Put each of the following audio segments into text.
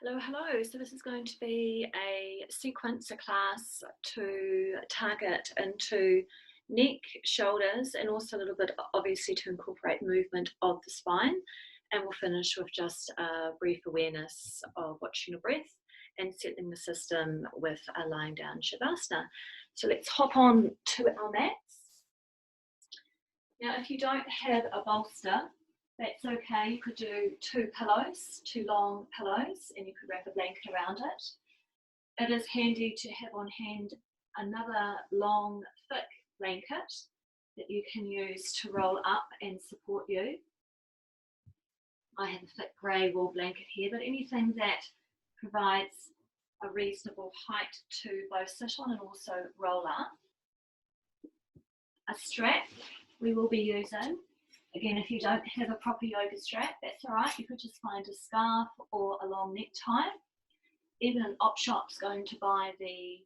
Hello, hello. So this is going to be a sequencer class to target into neck, shoulders, and also a little bit obviously to incorporate movement of the spine. And we'll finish with just a brief awareness of watching your breath and settling the system with a lying down Shavasana. So let's hop on to our mats. Now, if you don't have a bolster, that's okay. You could do two pillows, two long pillows, and you could wrap a blanket around it. It is handy to have on hand another long, thick blanket that you can use to roll up and support you. I have a thick grey wool blanket here, but anything that provides a reasonable height to both sit on and also roll up. A strap we will be using. Again, if you don't have a proper yoga strap, that's all right. You could just find a scarf or a long necktie. Even an op shop's going to buy the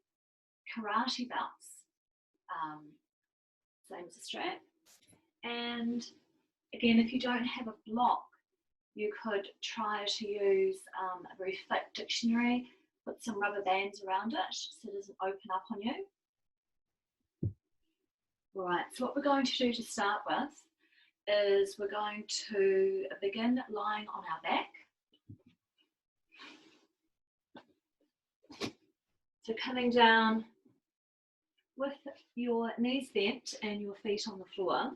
karate belts, same as a strap. And again, if you don't have a block, you could try to use a very thick dictionary, put some rubber bands around it so it doesn't open up on you. All right, so what we're going to do to start with is we're going to begin lying on our back. So coming down with your knees bent and your feet on the floor.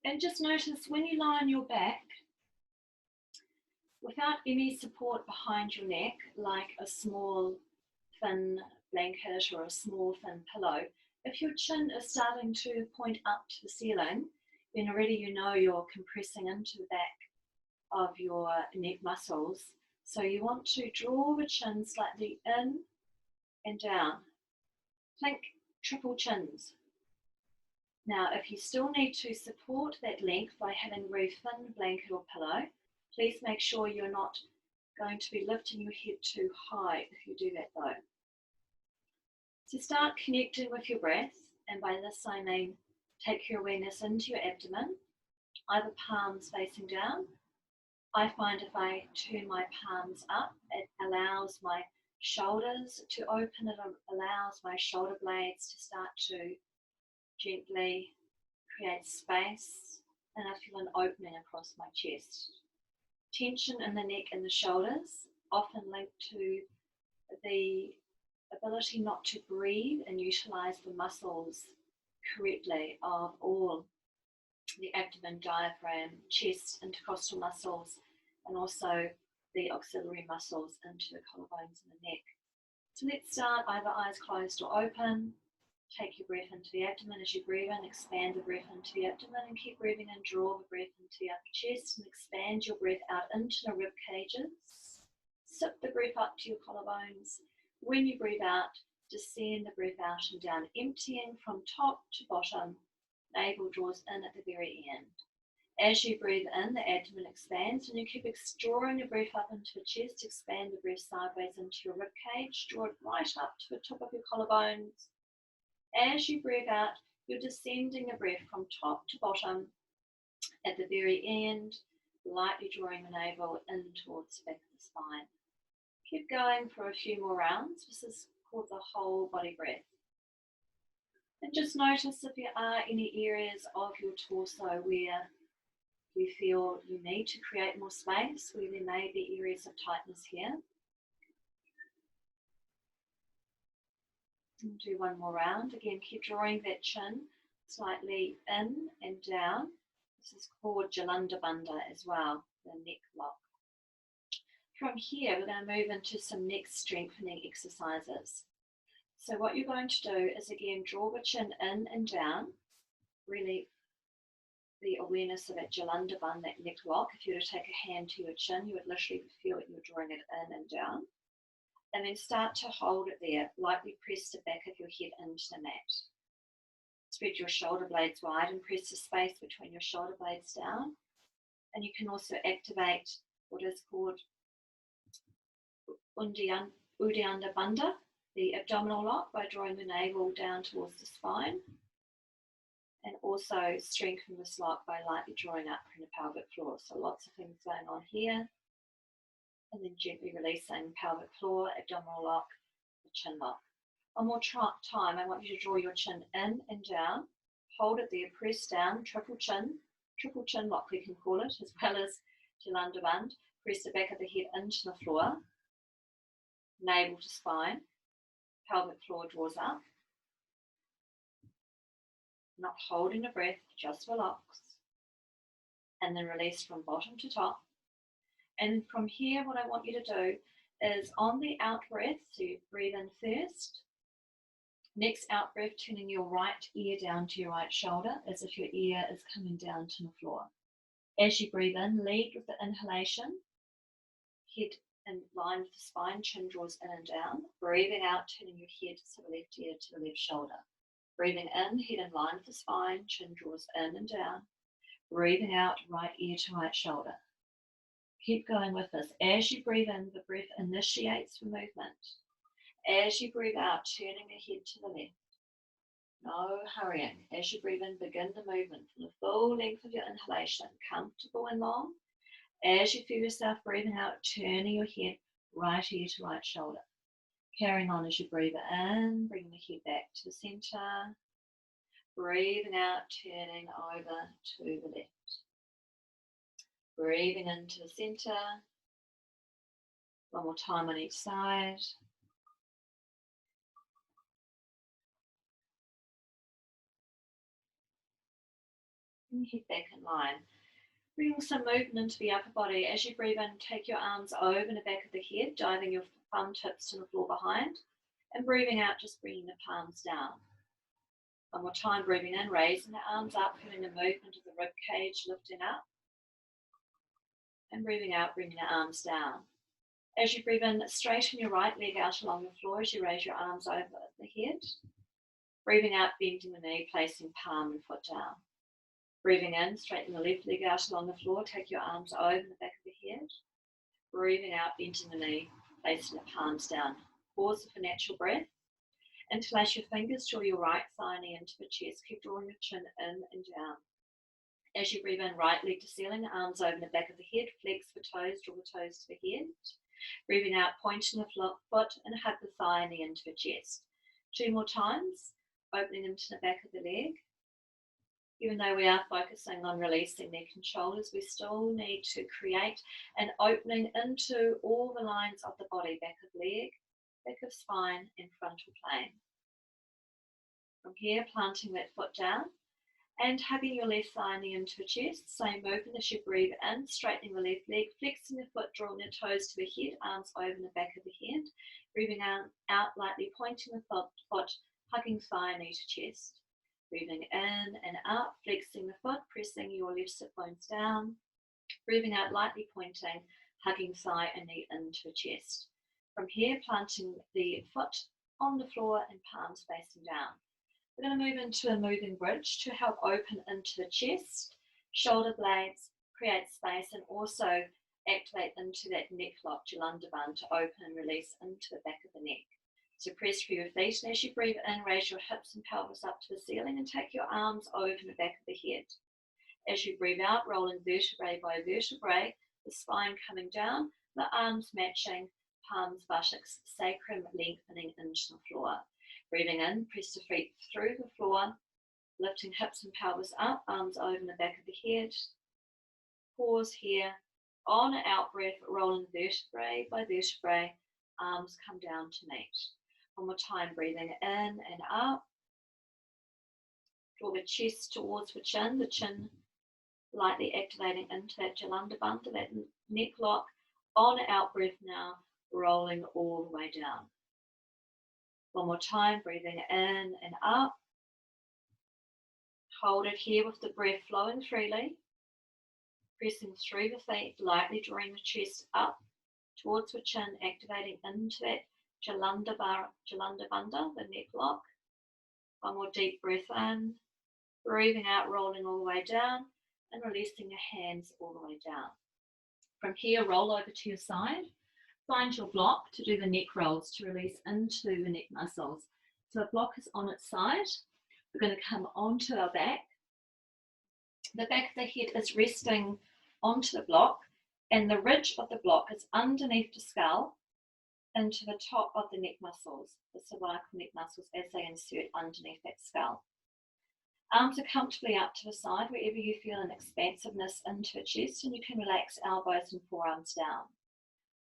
And just notice when you lie on your back, without any support behind your neck, like a small thin blanket or a small thin pillow, if your chin is starting to point up to the ceiling, then already you know you're compressing into the back of your neck muscles. So you want to draw the chin slightly in and down. Think triple chins. Now, if you still need to support that length by having a very thin blanket or pillow, please make sure you're not going to be lifting your head too high if you do that though. So start connecting with your breath, and by this I mean take your awareness into your abdomen, either palms facing down. I find if I turn my palms up, it allows my shoulders to open, it allows my shoulder blades to start to gently create space, and I feel an opening across my chest. Tension in the neck and the shoulders, often linked to the ability not to breathe and utilize the muscles correctly of all the abdomen, diaphragm, chest, intercostal muscles, and also the auxiliary muscles into the collarbones and the neck. So let's start either eyes closed or open. Take your breath into the abdomen as you breathe in, expand the breath into the abdomen and keep breathing in, draw the breath into the upper chest and expand your breath out into the rib cages. Sip the breath up to your collarbones. When you breathe out, descend the breath out and down, emptying from top to bottom. Navel draws in at the very end. As you breathe in, the abdomen expands and you keep drawing your breath up into the chest, expand the breath sideways into your rib cage, draw it right up to the top of your collarbones. As you breathe out, you're descending the breath from top to bottom. At the very end, lightly drawing the navel in towards the back of the spine. Keep going for a few more rounds. This is called the whole body breath. And just notice if there are any areas of your torso where you feel you need to create more space, where there may be areas of tightness here. And do one more round. Again, keep drawing that chin slightly in and down. This is called Jalanda Bandha as well, the neck lock. From here, we're going to move into some neck strengthening exercises. So what you're going to do is again draw the chin in and down, really the awareness of that Jalanda Bandha, that neck lock. If you were to take a hand to your chin, you would literally feel that you're drawing it in and down. And then start to hold it there, lightly press the back of your head into the mat. Spread your shoulder blades wide and press the space between your shoulder blades down. And you can also activate what is called Uddiyana Bandha, the abdominal lock, by drawing the navel down towards the spine. And also strengthen this lock by lightly drawing up from the pelvic floor. So lots of things going on here. and then gently releasing pelvic floor, abdominal lock, the chin lock. One more time, I want you to draw your chin in and down, hold it there, press down, triple chin lock we can call it, as well as Jalandhar. Press the back of the head into the floor, navel to spine, pelvic floor draws up. Not holding the breath, just relax. And then release from bottom to top. And from here, what I want you to do is on the out breath, so you breathe in first. Next out breath, turning your right ear down to your right shoulder, as if your ear is coming down to the floor. As you breathe in, lead with the inhalation, head in line with the spine, chin draws in and down. Breathing out, turning your head to the left ear to the left shoulder. Breathing in, head in line with the spine, chin draws in and down. Breathing out, right ear to right shoulder. Keep going with this. As you breathe in, the breath initiates the movement. As you breathe out, turning the head to the left. No hurrying. As you breathe in, begin the movement from the full length of your inhalation, comfortable and long. As you feel yourself breathing out, turning your head right ear to right shoulder. Carrying on as you breathe in, bringing the head back to the center. Breathing out, turning over to the left. Breathing into the center. One more time on each side. And head back in line. Bring some movement into the upper body. As you breathe in, take your arms over the back of the head, diving your thumb tips to the floor behind. And breathing out, just bringing the palms down. One more time, breathing in, raising the arms up, feeling the movement of the rib cage lifting up. And breathing out, bringing the arms down. As you breathe in, straighten your right leg out along the floor as you raise your arms over the head. Breathing out, bending the knee, placing palm and foot down. Breathing in, straighten the left leg out along the floor, take your arms over the back of the head. Breathing out, bending the knee, placing the palms down. Pause for natural breath. Interlace your fingers, draw your right thigh knee into the chest. Keep drawing your chin in and down. As you breathe in, right leg to ceiling, arms over the back of the head, flex the toes, draw the toes to the head. Breathing out, pointing the foot and hug the thigh knee into the chest. 2 more times, opening into the back of the leg. Even though we are focusing on releasing neck and shoulders, we still need to create an opening into all the lines of the body, back of leg, back of spine and frontal plane. From here, planting that foot down and hugging your left thigh knee into the chest. Same movement as you breathe in, straightening the left leg, flexing the foot, drawing the toes to the head, arms over the back of the head. Breathing out lightly, pointing the foot, hugging thigh knee to chest. Breathing in and out, flexing the foot, pressing your left sit bones down. Breathing out, lightly pointing, hugging thigh and knee into the chest. From here, planting the foot on the floor and palms facing down. We're going to move into a moving bridge to help open into the chest, shoulder blades, create space, and also activate into that neck lock, Jalandhar, to open and release into the back of the neck. So press through your feet, and as you breathe in, raise your hips and pelvis up to the ceiling and take your arms over the back of the head. As you breathe out, rolling vertebrae by vertebrae, the spine coming down, the arms matching, palms, buttocks, sacrum lengthening into the floor. Breathing in, press the feet through the floor, lifting hips and pelvis up, arms over the back of the head. Pause here. On an out breath, rolling vertebrae by vertebrae, arms come down to meet. One more time, breathing in and up. Draw the chest towards the chin lightly activating into that Jalandhar Bandha, that neck lock. On an out breath now, rolling all the way down. One more time, breathing in and up. Hold it here with the breath flowing freely. Pressing through the feet, lightly drawing the chest up towards the chin, activating into that Jalandhar Bandha, the neck lock. One more deep breath in. Breathing out, rolling all the way down and releasing your hands all the way down. From here, roll over to your side. Find your block to do the neck rolls to release into the neck muscles. So the block is on its side. We're going to come onto our back. The back of the head is resting onto the block And the ridge of the block is underneath the skull into the top of the neck muscles, the cervical neck muscles, as they insert underneath that skull. Arms are comfortably up to the side wherever you feel an expansiveness into the chest, and you can relax elbows and forearms down.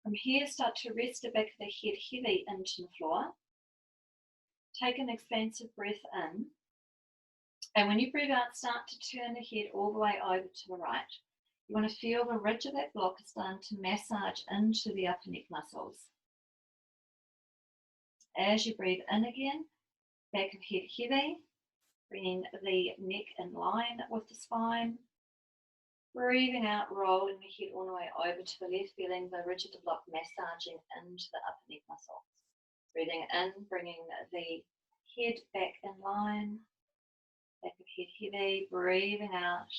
From here, start to rest the back of the head heavy into the floor. Take an expansive breath in. And when you breathe out, start to turn the head all the way over to the right. You want to feel the ridge of that block is starting to massage into the upper neck muscles. As you breathe in again, back of head heavy, bringing the neck in line with the spine. Breathing out, rolling the head all the way over to the left, feeling the ridge of the block massaging into the upper neck muscles. Breathing in, bringing the head back in line, back of head heavy, breathing out,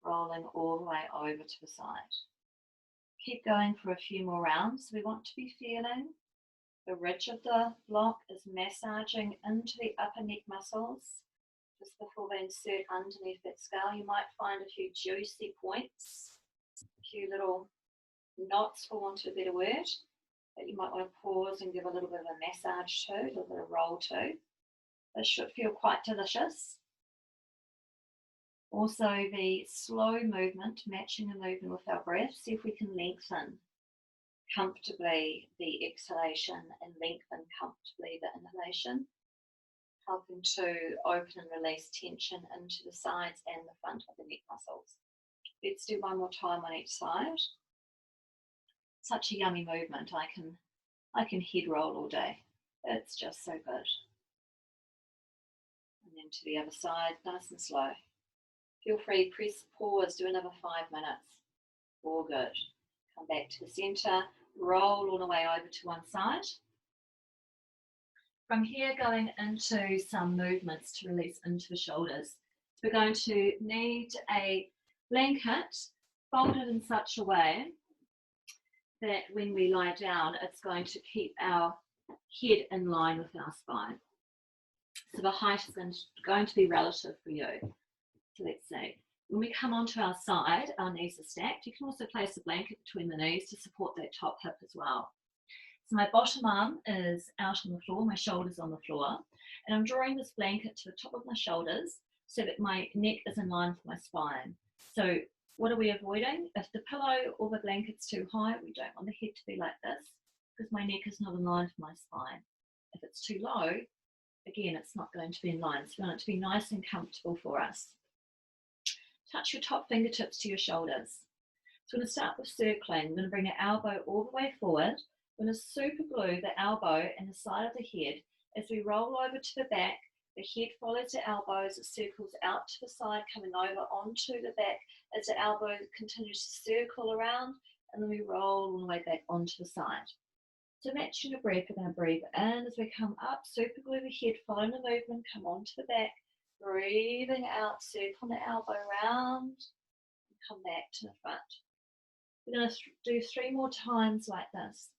rolling all the way over to the side. Keep going for a few more rounds. We want to be feeling the ridge of the block is massaging into the upper neck muscles. Just before they insert underneath that skull, you might find a few juicy points, a few little knots, for want of a better word, that you might want to pause and give a little bit of a massage to, a little bit of roll to. This should feel quite delicious. Also, the slow movement, matching the movement with our breath. See if we can lengthen comfortably the exhalation and lengthen comfortably the inhalation, helping to open and release tension into the sides and the front of the neck muscles. Let's do one more time on each side. Such a yummy movement. I can head roll all day. It's just so good. And then to the other side, nice and slow. Feel free, press pause, do another 5 minutes. All good. Come back to the center, roll all the way over to one side. From here, going into some movements to release into the shoulders. So we're going to need a blanket folded in such a way that when we lie down, it's going to keep our head in line with our spine. So the height is going to be relative for you. So let's see. When we come onto our side, our knees are stacked. You can also place a blanket between the knees to support that top hip as well. So my bottom arm is out on the floor, my shoulders on the floor, and I'm drawing this blanket to the top of my shoulders so that my neck is in line with my spine. So what are we avoiding? If the pillow or the blanket's too high, we don't want the head to be like this because my neck is not in line with my spine. If it's too low, again, it's not going to be in line. So we want it to be nice and comfortable for us. Touch your top fingertips to your shoulders. So we're going to start with circling. We're going to bring the elbow all the way forward. We're going to super glue the elbow and the side of the head. As we roll over to the back, the head follows the elbows, it circles out to the side, coming over onto the back as the elbow continues to circle around, and then we roll all the way back onto the side. So matching your breath, we're going to breathe in as we come up, super glue the head, following the movement, come onto the back, breathing out, circle the elbow around, and come back to the front. We're going to do 3 more times like this.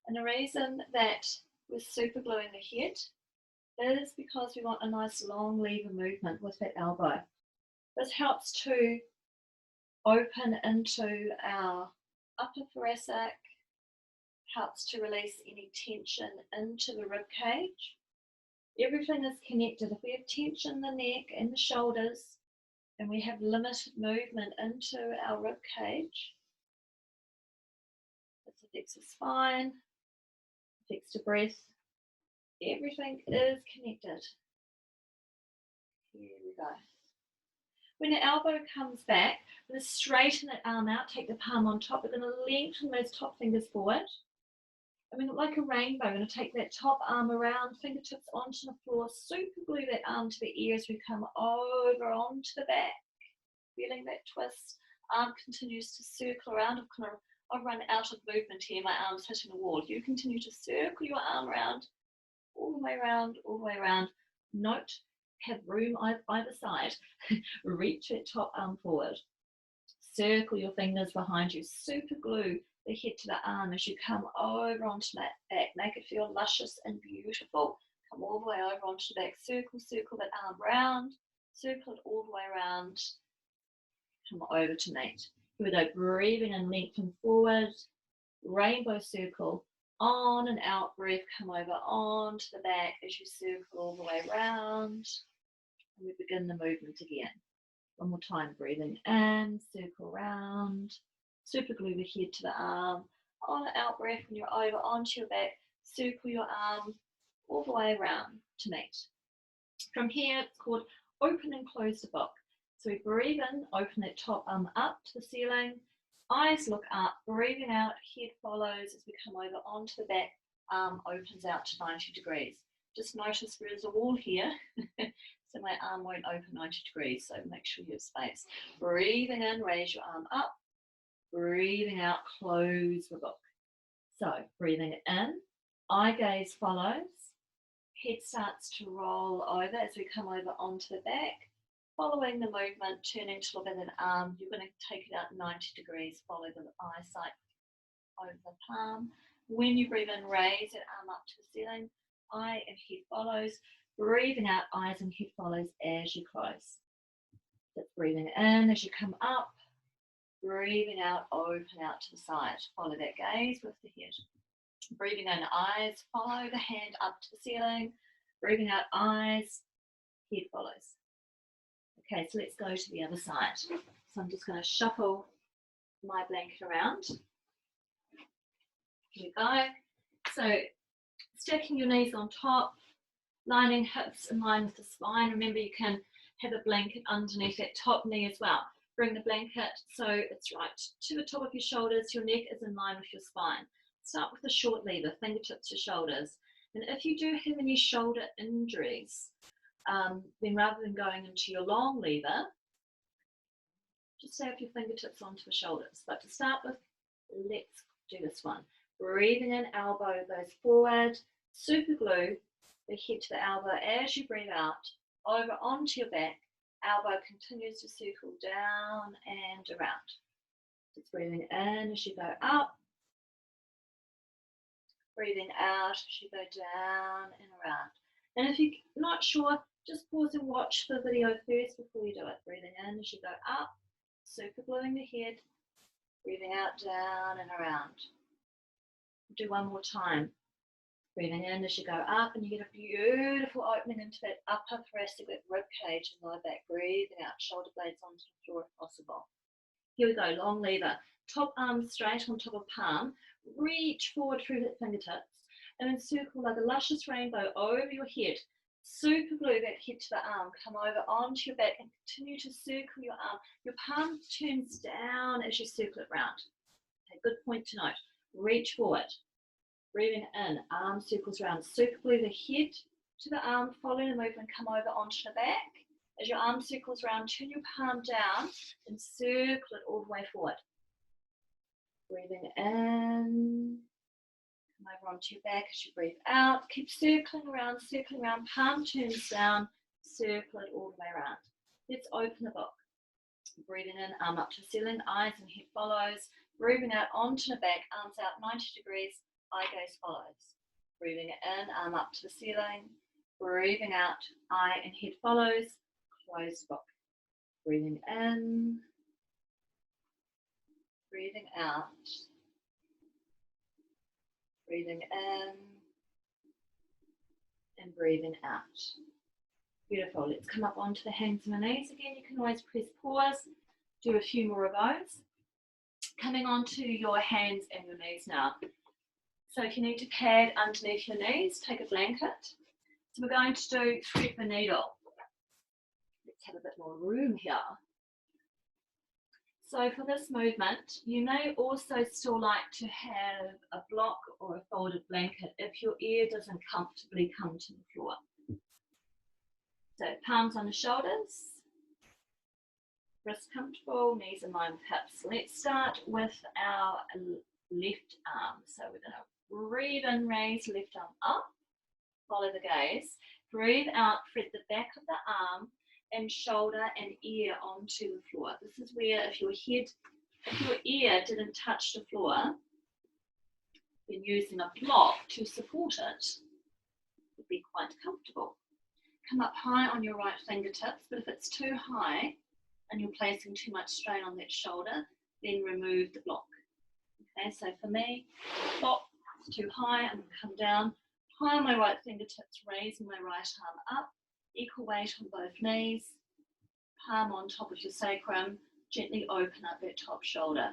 And the reason that we're super gluing the head is because we want a nice long lever movement with that elbow. This helps to open into our upper thoracic, helps to release any tension into the rib cage. Everything is connected. If we have tension in the neck and the shoulders, and we have limited movement into our rib cage, this affects the spine, affects the breath. Everything is connected. Here we go. When the elbow comes back, we're going to straighten that arm out, take the palm on top. We're going to lengthen those top fingers forward. I mean, like a rainbow, we're going to take that top arm around, fingertips onto the floor, super glue that arm to the ear as we come over onto the back. Feeling that twist, arm continues to circle around. I've run out of movement here, my arm's hitting the wall. You continue to circle your arm around, all the way around, all the way around. Note, have room either side. Reach that top arm forward. Circle your fingers behind you, super glue the head to the arm as you come over onto that back. Make it feel luscious and beautiful. Come all the way over onto the back. Circle that arm round. Circle it all the way around. Come over to meet. Here we go, breathing in, lengthen forward, rainbow circle, on and out breath, come over onto the back as you circle all the way around. And we begin the movement again. One more time, breathing in, circle round, super glue the head to the arm, on and out breath when you're over onto your back, circle your arm all the way around to meet. From here, it's called open and close the book. So we breathe in, open that top arm up to the ceiling, eyes look up, breathing out, head follows as we come over onto the back, arm opens out to 90 degrees. Just notice there is a wall here, so my arm won't open 90 degrees, so make sure you have space. Breathing in, raise your arm up, breathing out, close the book. So breathing in, eye gaze follows, head starts to roll over as we come over onto the back. Following the movement, turning to look at an arm, you're going to take it out 90 degrees, follow the eyesight over the palm. When you breathe in, raise that arm up to the ceiling, eye and head follows. Breathing out, eyes and head follows as you close. That's breathing in as you come up, breathing out, open out to the side. Follow that gaze with the head. Breathing in, eyes, follow the hand up to the ceiling. Breathing out, eyes, head follows. Okay, so let's go to the other side. So I'm just going to shuffle my blanket around. Here we go. So stacking your knees on top, lining hips in line with the spine. Remember, you can have a blanket underneath that top knee as well. Bring the blanket so it's right to the top of your shoulders. Your neck is in line with your spine. Start with a short lever, fingertips to shoulders. And if you do have any shoulder injuries, then rather than going into your long lever, just stay with your fingertips onto the shoulders. But to start with, let's do this one. Breathing in, elbow goes forward, super glue the head to the elbow as you breathe out, over onto your back, elbow continues to circle down and around. Just breathing in as you go up, breathing out as you go down and around. And if you're not sure, just pause and watch the video first before you do it. Breathing in as you go up, super gluing the head, breathing out, down and around. Do one more time. Breathing in as you go up, and you get a beautiful opening into that upper thoracic rib cage and lower back. Breathing out, shoulder blades onto the floor if possible. Here we go, long lever. Top arm straight on top of palm. Reach forward through the fingertips and then circle like a luscious rainbow over your head. Super glue that head to the arm. Come over onto your back and continue to circle your arm. Your palm turns down as you circle it round. Okay, good point to note. Reach forward. Breathing in, arm circles around. Super glue the head to the arm, follow the movement, come over onto the back. As your arm circles around, turn your palm down and circle it all the way forward. Breathing in, come over onto your back as you breathe out. Keep circling around, palm turns down, circle it all the way around. Let's open the book. Breathing in, arm up to the ceiling, eyes and head follows. Breathing out onto the back, arms out 90 degrees. Eye gaze follows. Breathing in, arm up to the ceiling. Breathing out, eye and head follows. Close the book. Breathing in. Breathing out. Breathing in. And breathing out. Beautiful. Let's come up onto the hands and the knees again. You can always press pause. Do a few more of those. Coming onto your hands and your knees now. So if you need to pad underneath your knees, take a blanket. So we're going to do thread the needle. Let's have a bit more room here. So for this movement, you may also still like to have a block or a folded blanket if your ear doesn't comfortably come to the floor. So palms on the shoulders, wrists comfortable, knees in line with hips. Let's start with our left arm. So we're going to breathe in, raise left arm up, follow the gaze. Breathe out, thread the back of the arm and shoulder and ear onto the floor. This is where if your ear didn't touch the floor, then using a block to support it would be quite comfortable. Come up high on your right fingertips, but if it's too high and you're placing too much strain on that shoulder, then remove the block. Okay, so for me, block is too high, I'm going to come down, high on my right fingertips, raising my right arm up, equal weight on both knees, palm on top of your sacrum, gently open up that top shoulder.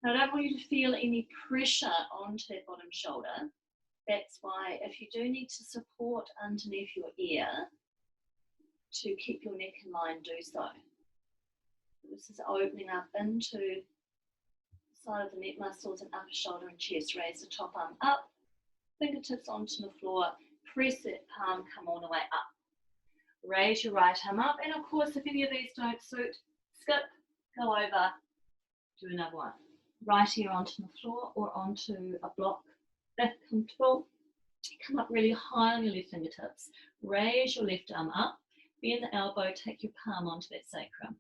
Now I don't want you to feel any pressure onto that bottom shoulder. That's why if you do need to support underneath your ear to keep your neck in line, do so. This is opening up into the side of the neck muscles and upper shoulder and chest. Raise the top arm up, fingertips onto the floor, press that palm, come all the way up. Raise your right arm up, and of course if any of these don't suit, skip, go over, do another one. Right ear onto the floor or onto a block, if comfortable. Come up really high on your left fingertips. Raise your left arm up, bend the elbow, take your palm onto that sacrum.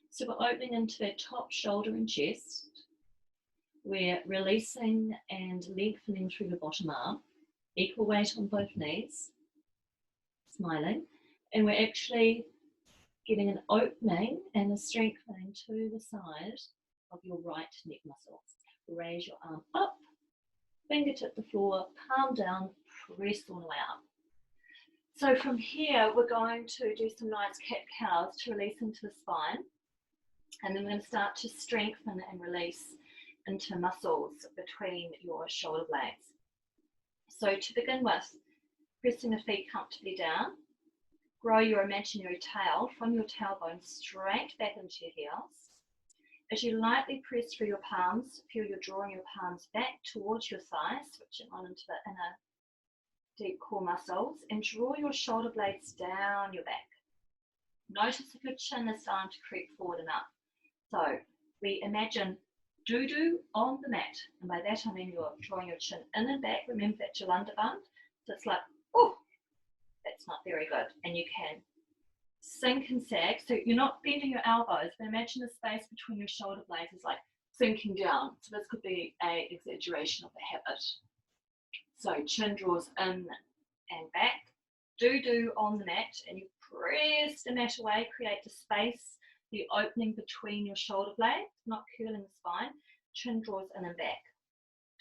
So we're opening into that top shoulder and chest. We're releasing and lengthening through the bottom arm, equal weight on both knees, smiling, and we're actually getting an opening and a strengthening to the side of your right neck muscles. Raise your arm up, fingertip the floor, palm down, press all the way up. So from here, we're going to do some nice cat-cows to release into the spine. And then we're going to start to strengthen and release into muscles between your shoulder blades. So to begin with, pressing the feet comfortably down, grow your imaginary tail from your tailbone straight back into your heels. As you lightly press through your palms, feel you're drawing your palms back towards your thighs, switching on into the inner deep core muscles, and draw your shoulder blades down your back. Notice if your chin is starting to creep forward and up. So we imagine doo-doo on the mat, and by that I mean you're drawing your chin in and back. Remember that Jolanda bund? So it's like, oh, that's not very good. And you can sink and sag. So you're not bending your elbows, but imagine the space between your shoulder blades is like sinking down. So this could be an exaggeration of the habit. So chin draws in and back, doo-doo on the mat, and you press the mat away, create the space, the opening between your shoulder blades, not curling the spine. Chin draws in and back.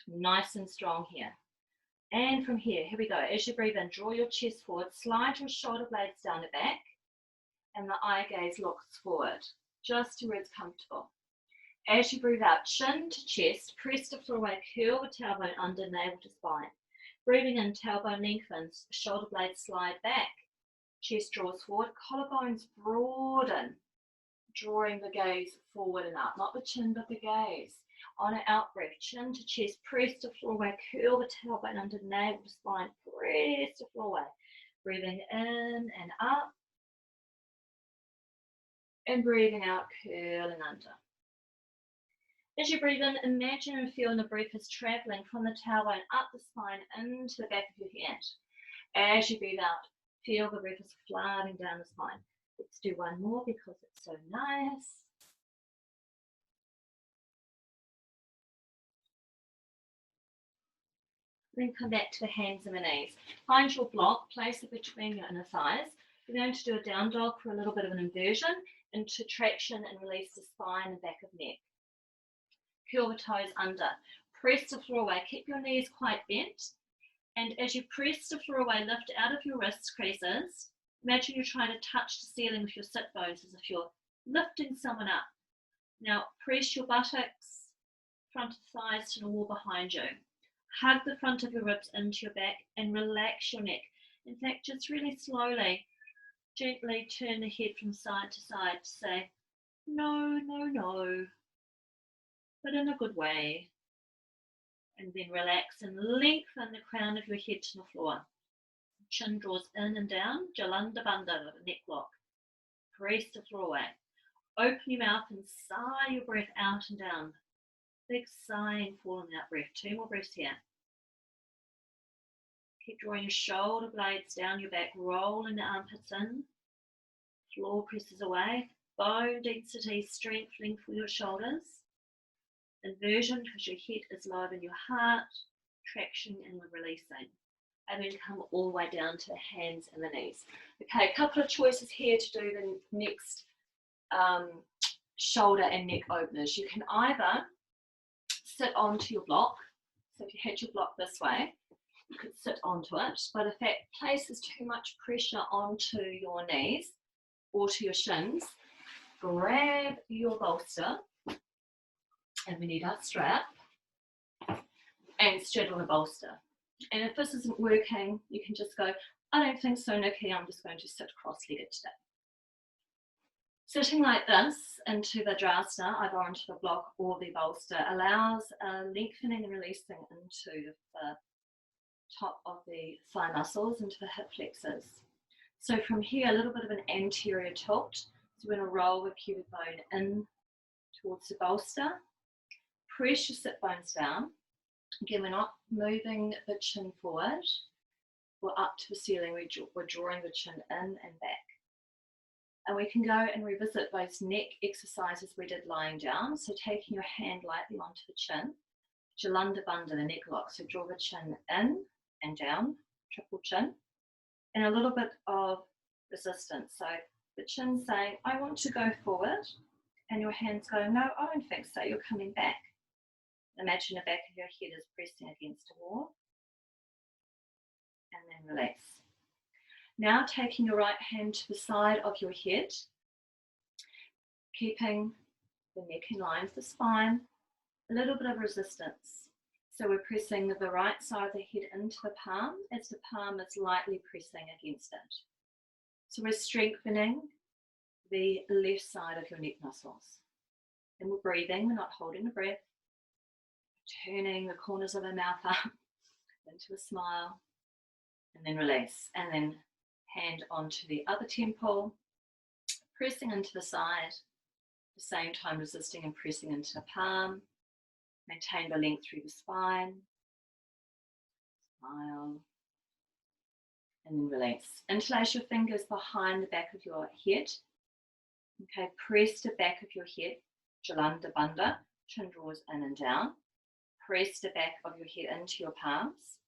Nice and strong here. And from here we go. As you breathe in, draw your chest forward, slide your shoulder blades down the back, and the eye gaze looks forward, just to where it's comfortable. As you breathe out, chin to chest, press the floor away, curl the tailbone under, navel to spine. Breathing in, tailbone lengthens, shoulder blades slide back, chest draws forward, collarbones broaden, drawing the gaze forward and up, not the chin but the gaze. On an out breath, chin to chest, press the floor away, curl the tailbone under, navel to spine, press the floor away. Breathing in and up, and breathing out, curling under. As you breathe in, imagine and feel the breath is traveling from the tailbone up the spine into the back of your head. As you breathe out, feel the breath is flooding down the spine. Let's do one more because it's so nice. Then come back to the hands and the knees. Find your block, place it between your inner thighs. We're going to do a down dog for a little bit of an inversion into traction and release the spine and back of neck. Curl the toes under. Press the floor away. Keep your knees quite bent. And as you press the floor away, lift out of your wrist creases. Imagine you're trying to touch the ceiling with your sit bones as if you're lifting someone up. Now press your buttocks, front of the thighs to the wall behind you. Hug the front of your ribs into your back and relax your neck. In fact, just really slowly, gently turn the head from side to side to say, no, no, no, but in a good way. And then relax and lengthen the crown of your head to the floor. Chin draws in and down, Jolanda Bandha, neck lock. Press the floor away. Open your mouth and sigh your breath out and down. Big sighing, falling out breath. 2 more breaths here. Keep drawing your shoulder blades down your back, rolling the armpits in. Floor presses away. Bone density, strength, length for your shoulders. Inversion because your head is lower than your heart. Traction and releasing. And then come all the way down to the hands and the knees. Okay, a couple of choices here to do the next shoulder and neck openers. You can either sit onto your block. So if you had your block this way, you could sit onto it. But if that places too much pressure onto your knees or to your shins, grab your bolster, and we need our strap, and straddle the bolster. And if this isn't working, you can just go, I don't think so, Nikki, I'm just going to sit cross-legged today. Sitting like this into the Drasana, either onto the block or the bolster, allows lengthening and releasing into the top of the thigh muscles, into the hip flexors. So from here, a little bit of an anterior tilt. So we're going to roll the pubic bone in towards the bolster. Press your sit bones down. Again, we're not moving the chin forward or up to the ceiling. We're drawing the chin in and back. And we can go and revisit those neck exercises we did lying down. So taking your hand lightly onto the chin, Jalanda Bandha, the neck lock. So draw the chin in and down, triple chin, and a little bit of resistance. So the chin saying, I want to go forward, and your hands going, no, I don't think so, you're coming back. Imagine the back of your head is pressing against a wall, and then release. Now taking your right hand to the side of your head, keeping the neck in line with the spine, a little bit of resistance. So we're pressing the right side of the head into the palm as the palm is lightly pressing against it. So we're strengthening the left side of your neck muscles. And we're breathing, we're not holding the breath, turning the corners of our mouth up into a smile, and then release. And then hand onto the other temple, pressing into the side, at the same time resisting and pressing into the palm. Maintain the length through the spine. Smile. And then release. Interlace your fingers behind the back of your head. Okay, press the back of your head, Jalanda Bandha, chin draws in and down. Press the back of your head into your palms.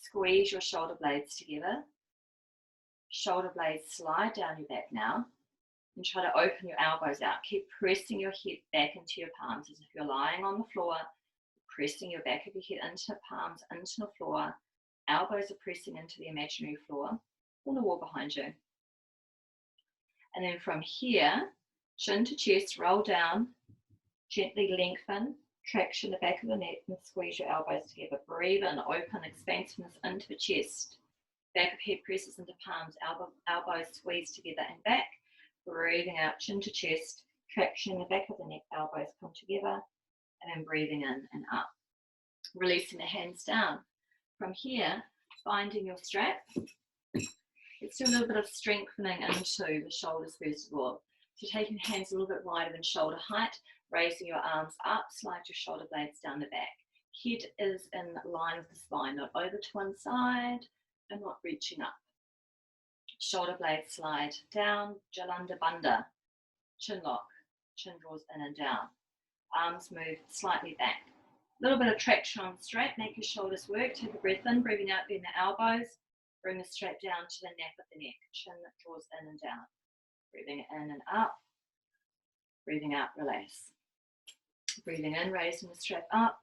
Squeeze your shoulder blades together. Shoulder blades slide down your back now. And try to open your elbows out. Keep pressing your head back into your palms as if you're lying on the floor. Pressing your back of your head into the palms, into the floor. Elbows are pressing into the imaginary floor or the wall behind you. And then from here, chin to chest, roll down, gently lengthen, traction the back of the neck and squeeze your elbows together. Breathe in, open, expansiveness into the chest. Back of head presses into palms, elbows squeeze together and back. Breathing out, chin to chest, traction the back of the neck, elbows come together, and then breathing in and up. Releasing the hands down. From here, finding your strap. Let's do a little bit of strengthening into the shoulders first of all. So taking hands a little bit wider than shoulder height, raising your arms up, slide your shoulder blades down the back. Head is in line with the spine, not over to one side and not reaching up. Shoulder blades slide down, Jalanda Bandha, chin lock, chin draws in and down. Arms move slightly back. A little bit of traction on the strap, make your shoulders work. Take a breath in, breathing out, bend the elbows. Bring the strap down to the nape of the neck, chin draws in and down. Breathing in and up, breathing out, release. Breathing in, raising the strap up.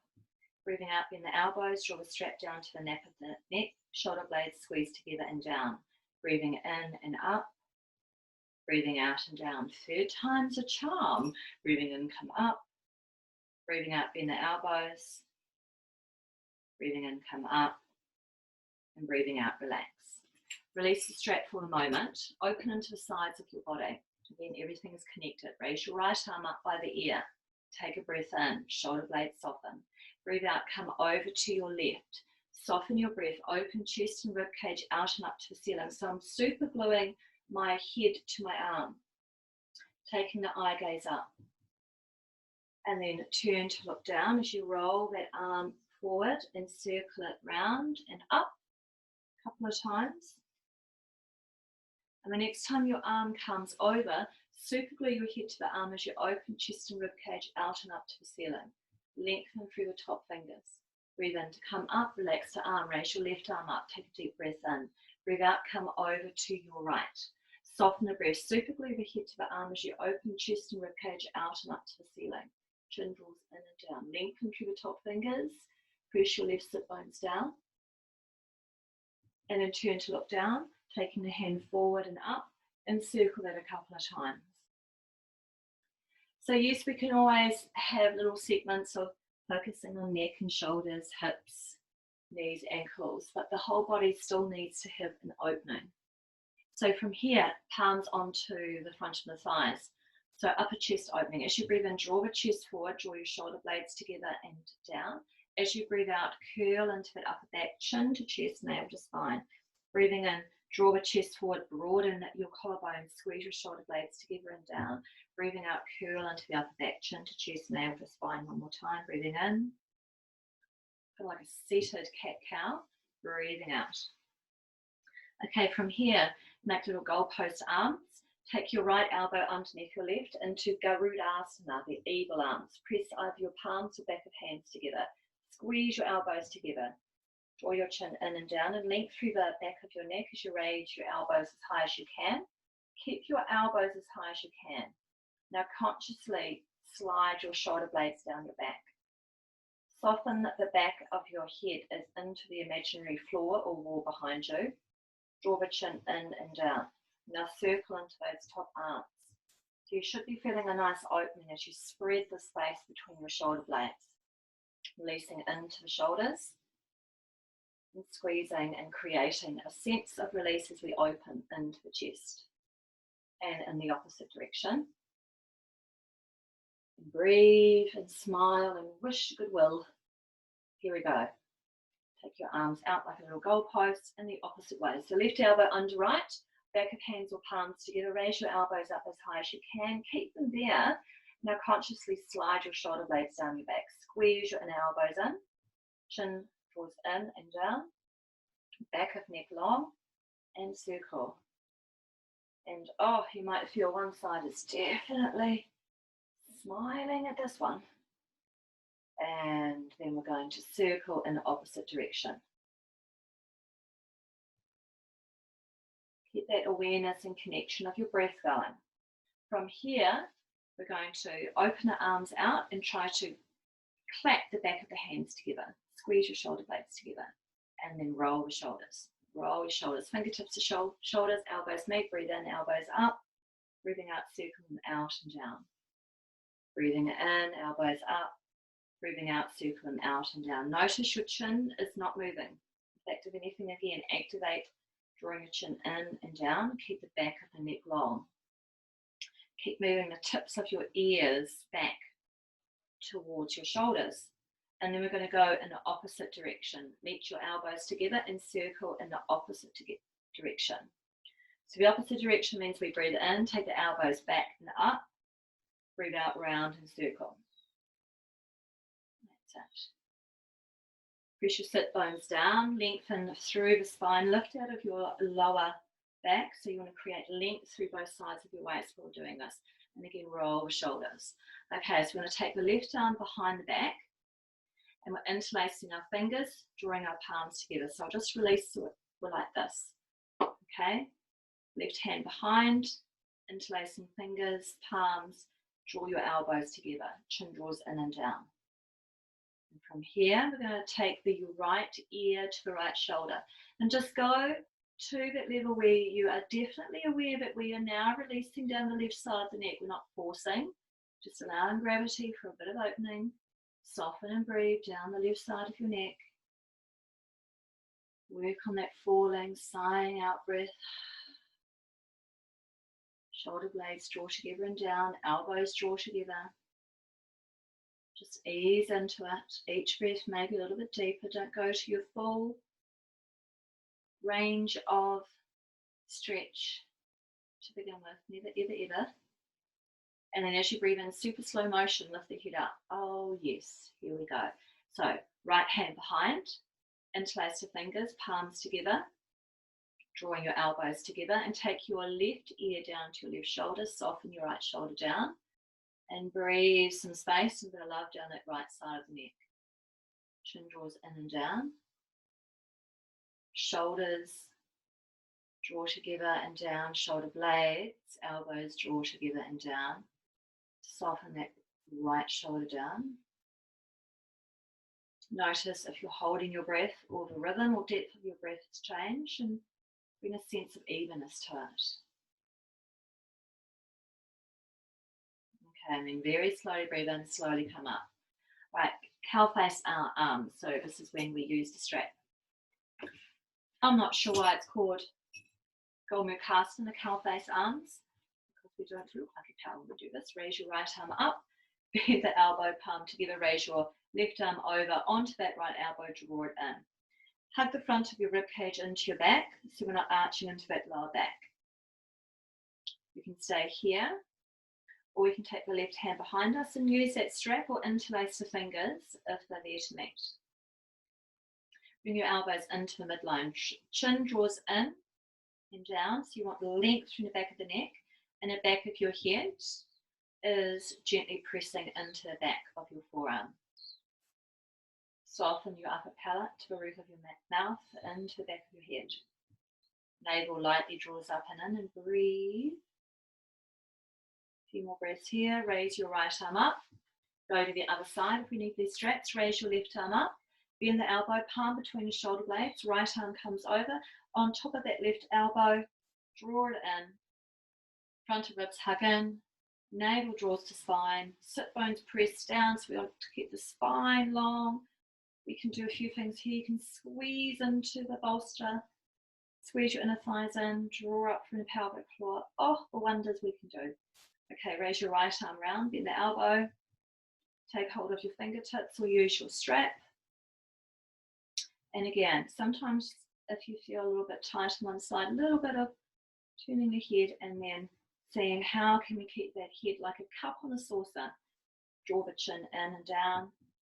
Breathing out, bend the elbows, draw the strap down to the nape of the neck, shoulder blades squeeze together and down. Breathing in and up, breathing out and down. Third time's a charm. Breathing in, come up. Breathing out, bend the elbows. Breathing in, come up. And breathing out, relax. Release the strap for a moment. Open into the sides of your body. Again, everything is connected. Raise your right arm up by the ear. Take a breath in. Shoulder blades soften. Breathe out, come over to your left. Soften your breath. Open chest and rib cage out and up to the ceiling. So I'm super gluing my head to my arm. Taking the eye gaze up. And then turn to look down as you roll that arm forward and circle it round and up a couple of times. And the next time your arm comes over, super glue your head to the arm as you open chest and rib cage out and up to the ceiling. Lengthen through the top fingers. Breathe in to come up, relax the arm, raise your left arm up, take a deep breath in. Breathe out, come over to your right. Soften the breath. Super glue the head to the arm as you open chest and ribcage out and up to the ceiling. Chin draws in and down. Lengthen through the top fingers. Press your left sit bones down. And then turn to look down, taking the hand forward and up, and circle that a couple of times. So yes, we can always have little segments of focusing on neck and shoulders, hips, knees, ankles, but the whole body still needs to have an opening. So from here, palms onto the front of the thighs. So upper chest opening. As you breathe in, draw the chest forward, draw your shoulder blades together and down. As you breathe out, curl into that upper back, chin to chest, navel to spine. Breathing in, draw the chest forward, broaden your collarbone, squeeze your shoulder blades together and down. Breathing out, curl into the upper back, chin to chest, navel to spine. One more time. Breathing in, feel like a seated cat-cow. Breathing out. Okay, from here, make little goalpost arms. Take your right elbow underneath your left into Garudasana, the eagle arms. Press either your palms or back of hands together. Squeeze your elbows together. Draw your chin in and down and length through the back of your neck as you raise your elbows as high as you can. Keep your elbows as high as you can. Now consciously slide your shoulder blades down your back. Soften the back of your head as into the imaginary floor or wall behind you. Draw the chin in and down. Now circle into those top arms. So you should be feeling a nice opening as you spread the space between your shoulder blades. Releasing into the shoulders and squeezing and creating a sense of release as we open into the chest and in the opposite direction. And breathe and smile and wish goodwill. Here we go. Take your arms out like a little goalpost in the opposite way. So left elbow under right, back of hands or palms together. Raise your elbows up as high as you can. Keep them there. Now consciously slide your shoulder blades down your back. Squeeze your inner elbows in. Chin draws in and down. Back of neck long and circle. And oh, you might feel one side is definitely smiling at this one. And then we're going to circle in the opposite direction. Get that awareness and connection of your breath going. From here, we're going to open the arms out and try to clap the back of the hands together. Squeeze your shoulder blades together and then roll the shoulders. Roll your shoulders, fingertips to shoulders, elbows meet. Breathe in, elbows up. Breathing out, circle them out and down. Breathing in, elbows up. Breathing out, circle them out and down. Notice your chin is not moving. In fact, if anything, again, activate drawing your chin in and down. Keep the back of the neck long. Keep moving the tips of your ears back towards your shoulders. And then we're going to go in the opposite direction. Meet your elbows together and circle in the opposite direction. So the opposite direction means we breathe in, take the elbows back and up. Breathe out, round and circle. That's it. Press your sit bones down, lengthen through the spine, lift out of your lower back. So you want to create length through both sides of your waist while doing this. And again, roll the shoulders. Okay, so we're going to take the left arm behind the back and we're interlacing our fingers, drawing our palms together. So I'll just release it like this. Okay, left hand behind, interlacing fingers, palms, draw your elbows together, chin draws in and down. And from here, we're going to take the right ear to the right shoulder and just go to that level where you are definitely aware that we are now releasing down the left side of the neck. We're not forcing, just allowing gravity for a bit of opening. Soften and breathe down the left side of your neck. Work on that falling, sighing out breath. Shoulder blades draw together and down, elbows draw together. Just ease into it. Each breath maybe a little bit deeper. Don't go to your full range of stretch to begin with. Never, ever, ever. And then as you breathe in, super slow motion, lift the head up. Oh yes, here we go. So right hand behind, interlace your fingers, palms together, drawing your elbows together, and take your left ear down to your left shoulder, soften your right shoulder down, and breathe some space and a bit of love down that right side of the neck. Chin draws in and down. Shoulders Draw together and down, shoulder blades, elbows draw together and down. Soften that right shoulder down. Notice if you're holding your breath or the rhythm or depth of your breath has changed, and bring a sense of evenness to it. Okay, and then very slowly breathe in, slowly come up. Right, cow face arms. So this is when we use the strap. I'm not sure why it's called Gomukasa in the cow face arms, because we don't look like a cow when we do this. Raise your right arm up, bend the elbow palm together, raise your left arm over onto that right elbow, draw it in. Hug the front of your rib cage into your back, so we're not arching into that lower back. You can stay here, or we can take the left hand behind us and use that strap or interlace the fingers if they're there to meet. Bring your elbows into the midline. Chin draws in and down, so you want the length from the back of the neck, and the back of your head is gently pressing into the back of your forearm. Soften your upper palate to the roof of your mouth, into the back of your head. Navel lightly draws up and in, and breathe. A few more breaths here. Raise your right arm up. Go to the other side if we need these straps. Raise your left arm up. Bend the elbow palm between the shoulder blades. Right arm comes over. On top of that left elbow, draw it in. Front of ribs hug in. Navel draws to spine. Sit bones press down, so we want to keep the spine long. We can do a few things here. You can squeeze into the bolster. Squeeze your inner thighs in. Draw up from the pelvic floor. Oh, the wonders we can do. Okay, raise your right arm round. Bend the elbow. Take hold of your fingertips or use your strap. And again, sometimes if you feel a little bit tight on one side, a little bit of turning the head and then seeing how can we keep that head like a cup on a saucer. Draw the chin in and down.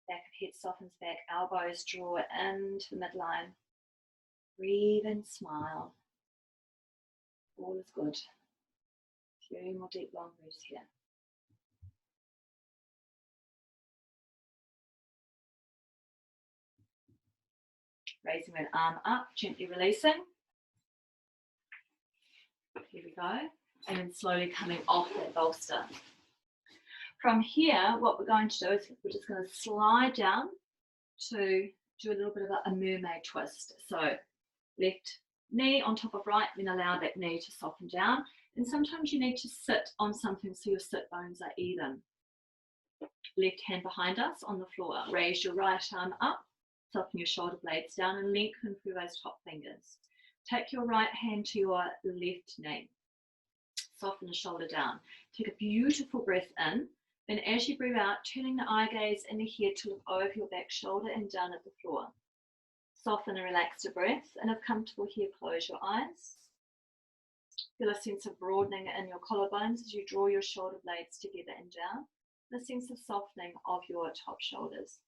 Back of head softens back. Elbows draw into the midline. Breathe and smile. All is good. A few more deep long breaths here. Raising that arm up, gently releasing. Here we go. And then slowly coming off that bolster. From here, what we're going to do is we're just going to slide down to do a little bit of a mermaid twist. So left knee on top of right, then allow that knee to soften down. And sometimes you need to sit on something so your sit bones are even. Left hand behind us on the floor. Raise your right arm up. Soften your shoulder blades down and lengthen through those top fingers. Take your right hand to your left knee. Soften the shoulder down. Take a beautiful breath in. Then as you breathe out, turning the eye gaze and the head to look over your back shoulder and down at the floor. Soften and relax the breath, and if comfortable here, close your eyes. Feel a sense of broadening in your collarbones as you draw your shoulder blades together and down. And a sense of softening of your top shoulders.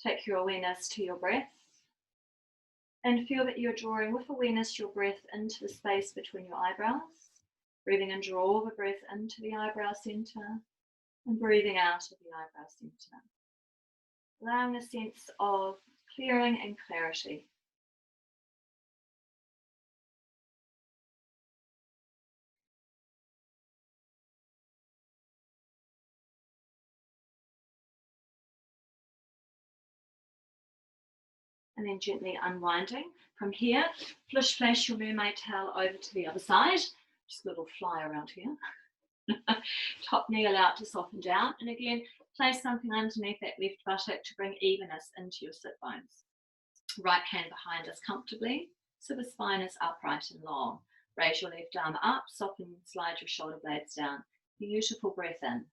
Take your awareness to your breath and feel that you're drawing with awareness your breath into the space between your eyebrows. Breathing in, draw the breath into the eyebrow center and breathing out of the eyebrow center. Allowing a sense of clearing and clarity. And then gently unwinding. From here, flish flash your mermaid tail over to the other side. Just a little fly around here. Top knee allowed to soften down. And again, place something underneath that left buttock to bring evenness into your sit bones. Right hand behind us comfortably, so the spine is upright and long. Raise your left arm up, soften and slide your shoulder blades down. Beautiful breath in.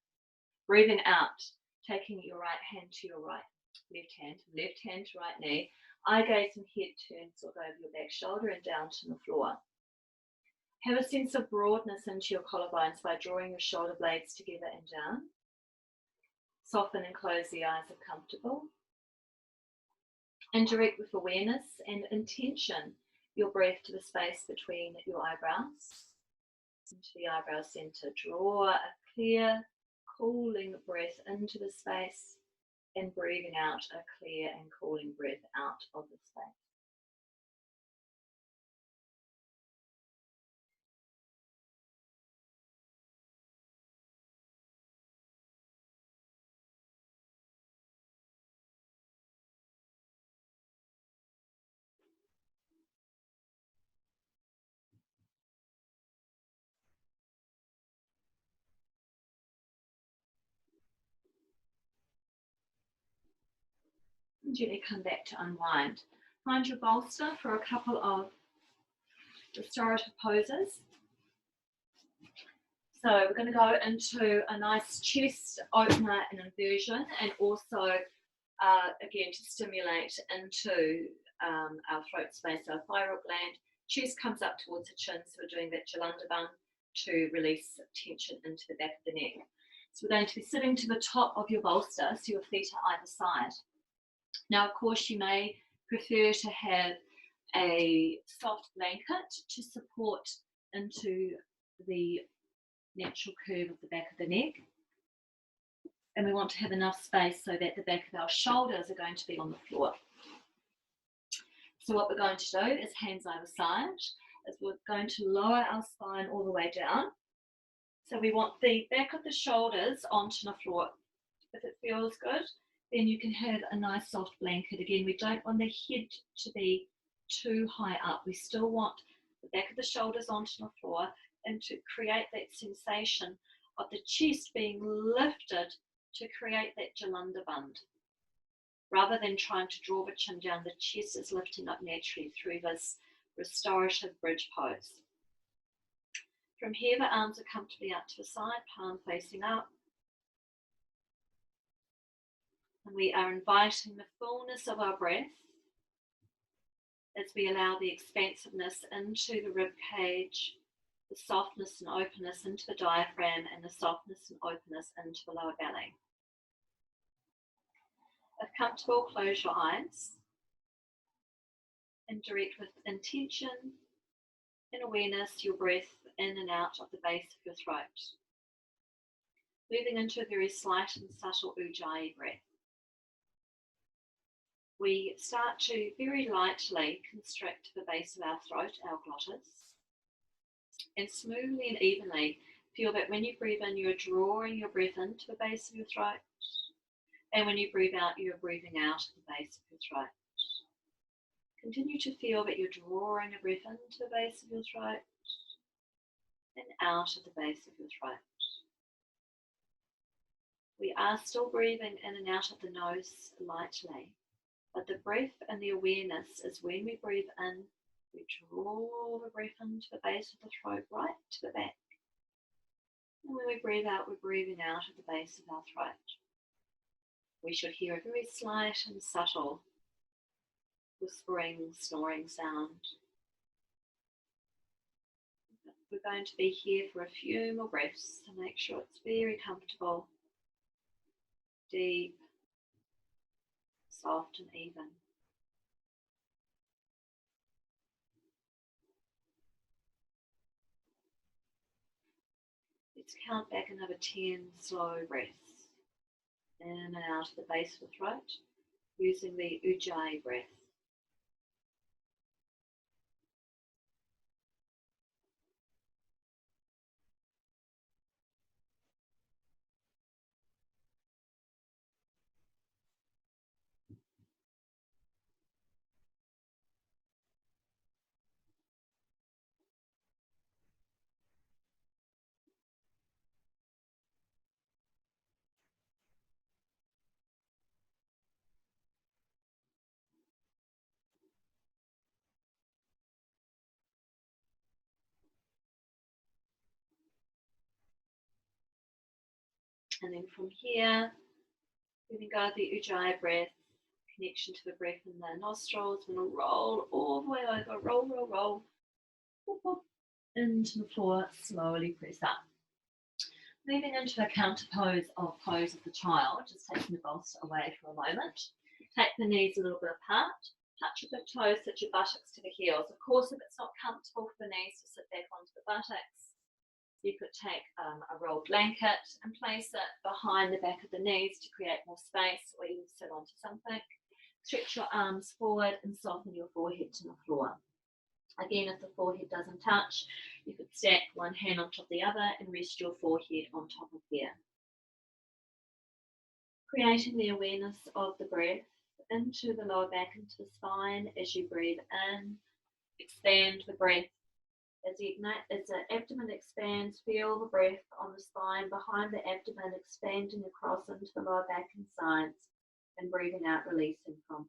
Breathing out, taking your right hand to your left hand to right knee. Eye gaze and head turns look over your back shoulder and down to the floor. Have a sense of broadness into your collarbones by drawing your shoulder blades together and down. Soften and close the eyes if comfortable. And direct with awareness and intention your breath to the space between your eyebrows. Into the eyebrow center. Draw a clear, cooling breath into the space and breathing out a clear and cooling breath out of the space. And gently come back to unwind. Find your bolster for a couple of restorative poses. So we're going to go into a nice chest opener and inversion, and also again to stimulate into our throat space, our thyroid gland. Chest comes up towards the chin, so we're doing that Jalandhar to release tension into the back of the neck. So we're going to be sitting to the top of your bolster, so your feet are either side. Now, of course, you may prefer to have a soft blanket to support into the natural curve of the back of the neck. And we want to have enough space so that the back of our shoulders are going to be on the floor. So what we're going to do is hands either side, is we're going to lower our spine all the way down. So we want the back of the shoulders onto the floor. If it feels good, then you can have a nice soft blanket. Again, we don't want the head to be too high up. We still want the back of the shoulders onto the floor, and to create that sensation of the chest being lifted to create that Jalandhar. Rather than trying to draw the chin down, the chest is lifting up naturally through this restorative bridge pose. From here, the arms are comfortably out to the side, palm facing up. And we are inviting the fullness of our breath as we allow the expansiveness into the rib cage, the softness and openness into the diaphragm, and the softness and openness into the lower belly. If comfortable, close your eyes and direct with intention and awareness your breath in and out of the base of your throat. Moving into a very slight and subtle Ujjayi breath. We start to very lightly constrict the base of our throat, our glottis, and smoothly and evenly feel that when you breathe in, you're drawing your breath into the base of your throat, and when you breathe out, you're breathing out at the base of your throat. Continue to feel that you're drawing a breath into the base of your throat and out at the base of your throat. We are still breathing in and out of the nose lightly, but the breath and the awareness is when we breathe in, we draw the breath into the base of the throat right to the back. And when we breathe out, we're breathing out at the base of our throat. We should hear a very slight and subtle whispering, snoring sound. We're going to be here for a few more breaths to make sure it's very comfortable, deep, soft and even. Let's count back another 10 slow breaths in and out of the base of the throat using the Ujjayi breath. And then from here, we can go the Ujjayi breath, connection to the breath in the nostrils. We're going to roll all the way over, roll, roll, roll, whoop, whoop, into the floor, slowly press up. Moving into a counter pose of the child, just taking the bolster away for a moment. Take the knees a little bit apart, touch your big toes, sit your buttocks to the heels. Of course, if it's not comfortable for the knees to sit back onto the buttocks, you could take a rolled blanket and place it behind the back of the knees to create more space, or even sit onto something. Stretch your arms forward and soften your forehead to the floor. Again, if the forehead doesn't touch, you could stack one hand on top of the other and rest your forehead on top of there. Creating the awareness of the breath into the lower back, into the spine as you breathe in. Expand the breath. As the abdomen expands, feel the breath on the spine behind the abdomen expanding across into the lower back and sides. And breathing out, releasing from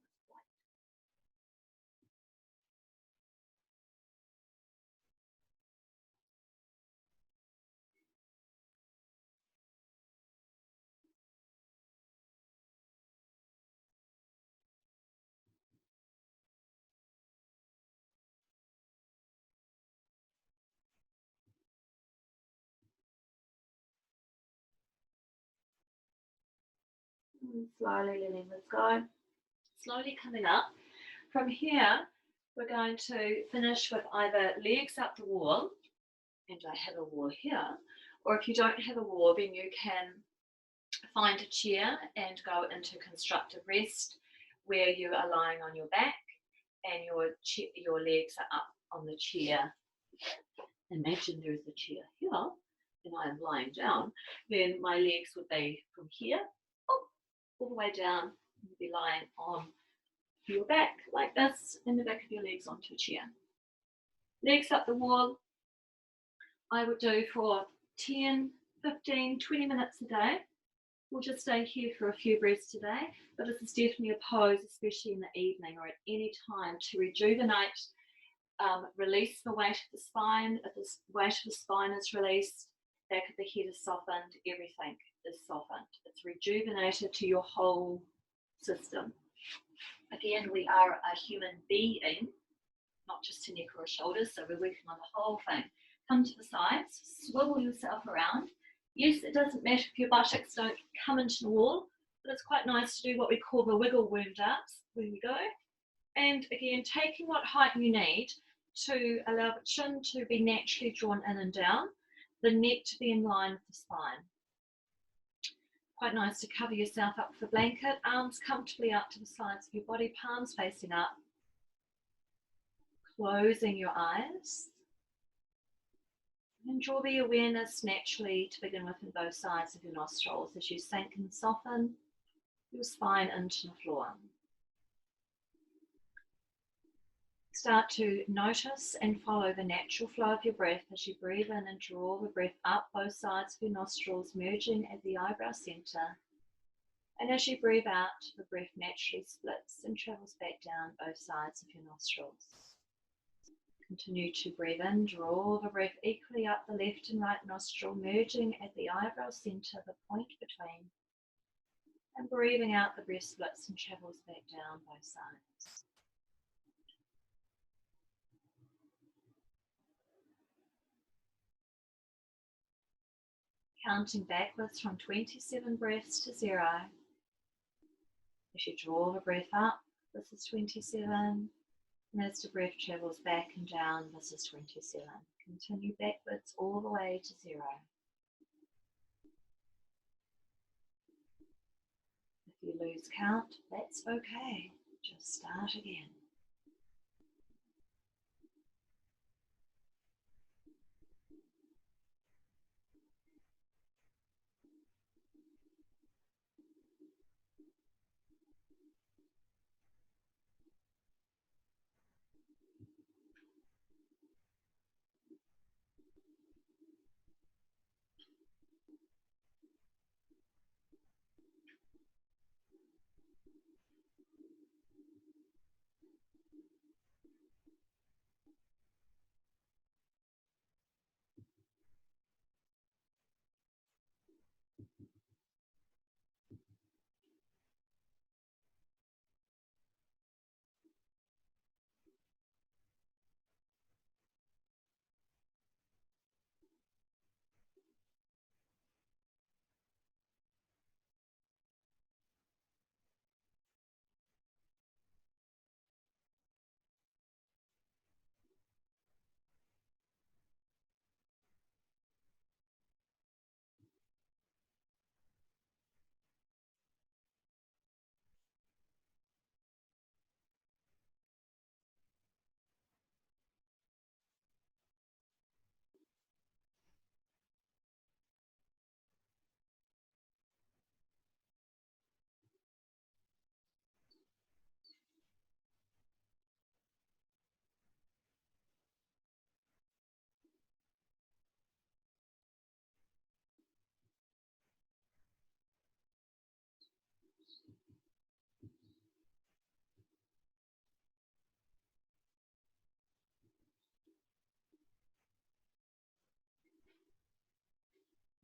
this and slowly letting this go. Slowly coming up. From here, we're going to finish with either legs up the wall, and I have a wall here, or if you don't have a wall, then you can find a chair and go into constructive rest where you are lying on your back and your legs are up on the chair. Imagine there is a chair here and I am lying down, then my legs would be from here all the way down. You'd be lying on your back like this, and the back of your legs onto a chair. Legs up the wall, I would do for 10, 15, 20 minutes a day. We'll just stay here for a few breaths today, but this is definitely a pose, especially in the evening or at any time, to rejuvenate, release the weight of the spine. If the weight of the spine is released, back of the head is softened, everything is softened. It's rejuvenated to your whole system. Again, we are a human being, not just a neck or a shoulder, so we're working on the whole thing. Come to the sides, swivel yourself around. Yes, it doesn't matter if your buttocks don't come into the wall, but it's quite nice to do what we call the wiggle worm dance when we go. And again, taking what height you need to allow the chin to be naturally drawn in and down, the neck to be in line with the spine. Quite nice to cover yourself up with a blanket, arms comfortably out to the sides of your body, palms facing up. Closing your eyes. And draw the awareness naturally to begin with in both sides of your nostrils as you sink and soften your spine into the floor. Start to notice and follow the natural flow of your breath as you breathe in and draw the breath up both sides of your nostrils, merging at the eyebrow center. And as you breathe out, the breath naturally splits and travels back down both sides of your nostrils. Continue to breathe in, draw the breath equally up the left and right nostril, merging at the eyebrow center, the point between. And breathing out, the breath splits and travels back down both sides. Counting backwards from 27 breaths to 0. As you draw the breath up, this is 27. And as the breath travels back and down, this is 27. Continue backwards all the way to 0. If you lose count, that's okay. Just start again.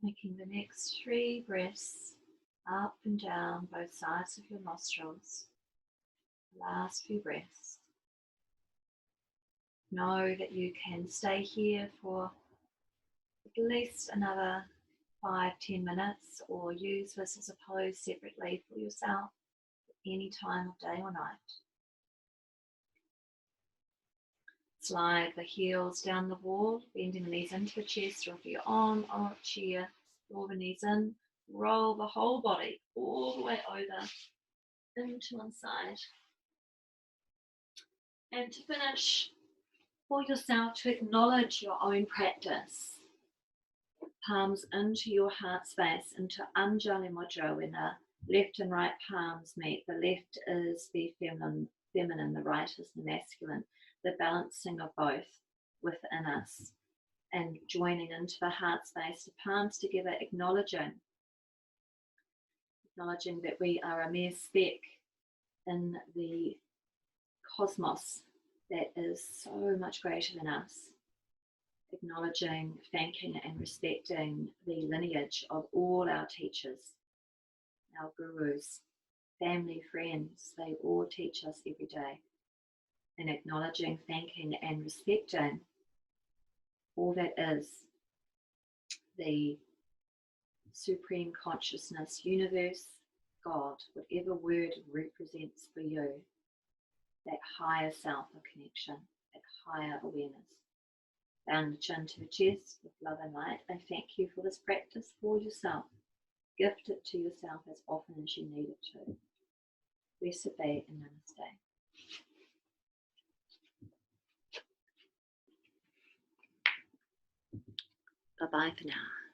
Making the next 3 breaths up and down both sides of your nostrils. Last few breaths. Know that you can stay here for at least another 5-10 minutes, or use this as a pose separately for yourself at any time of day or night. Slide the heels down the wall, bending the knees into the chest, or if you're on a chair, draw the knees in, roll the whole body all the way over into one side. And to finish, for yourself to acknowledge your own practice. Palms into your heart space, into Anjali Mudra, when the left and right palms meet. The left is the feminine, the right is the masculine. The balancing of both within us, and joining into the heart space, the palms together, acknowledging that we are a mere speck in the cosmos that is so much greater than us. Acknowledging, thanking and respecting the lineage of all our teachers, our gurus, family, friends. They all teach us every day. And acknowledging, thanking and respecting all that is the supreme consciousness, universe, God, whatever word represents for you, that higher self of connection, that higher awareness. Bound the chin to the chest with love and light. I thank you for this practice for yourself. Gift it to yourself as often as you need it to. Blessed be and namaste. Bye-bye for now.